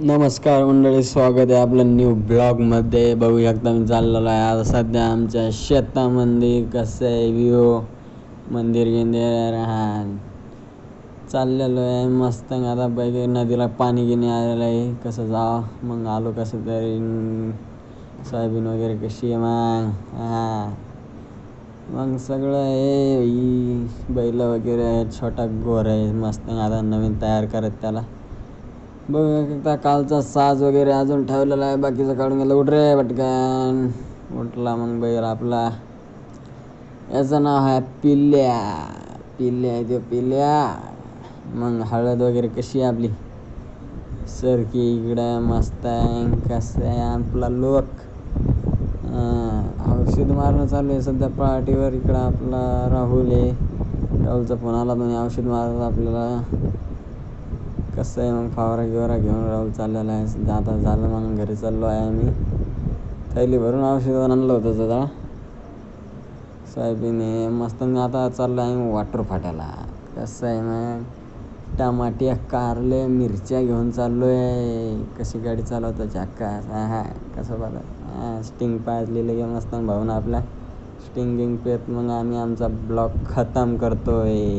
नमस्कार मंडळी, स्वागत आहे आपलं न्यू ब्लॉगमध्ये. बघू शकता मी चाललेलो आहे आता सध्या आमच्या शेतामध्ये. कसं आहे व्ह्यू, मंदिर गिंदिर चाललेलो आहे मस्त. आता बैगे नदीला पाणी घेणे आलेलं आहे. कसं जावं मग आलो कसं तरी. सोयाबीन वगैरे कशी आहे मग सगळं हे बैल वगैरे आहे. छोटा गोर आहे मस्त. आता नवीन तयार करत त्याला. बघ एकदा कालचा साज वगैरे अजून ठेवलेला आहे, बाकीचं काढून गेलं. उठ रे पटकन. उठला मग बैल आपला. याचं नाव आहे पिल्ल्या. पिल्ल्या आहे तो पिल्ल्या. मग हळद वगैरे कशी आहे आपली सरकी इकडं मस्त आहे. कसं आहे आपला लोक. औषध मारणं चालू आहे सध्या पार्टीवर. इकडं आपला राहुल आहे. राहुलचा फोन आला तुम्ही औषध मारत आपल्याला. कसं आहे मग फवारा गिवारा घेऊन राहुल चाललेला आहे सध्या. आता झालं मग घरी चाललो आहे आम्ही. थैली भरून औषध आणलं होतं जरा. सोयाबीन आहे मस्त. आता चाललो आहे वाटर फाट्याला. कसं आहे मग टमाटे कारले मिरच्या घेऊन चाललो आहे. कशी गाडी चालवतो चक्का कसं बघा. स्टिंग पाजलेलं गे मस्त भाऊन आपल्या. स्टिंगिंग पेत मग आम्ही आमचा ब्लॉग खतम करतोय.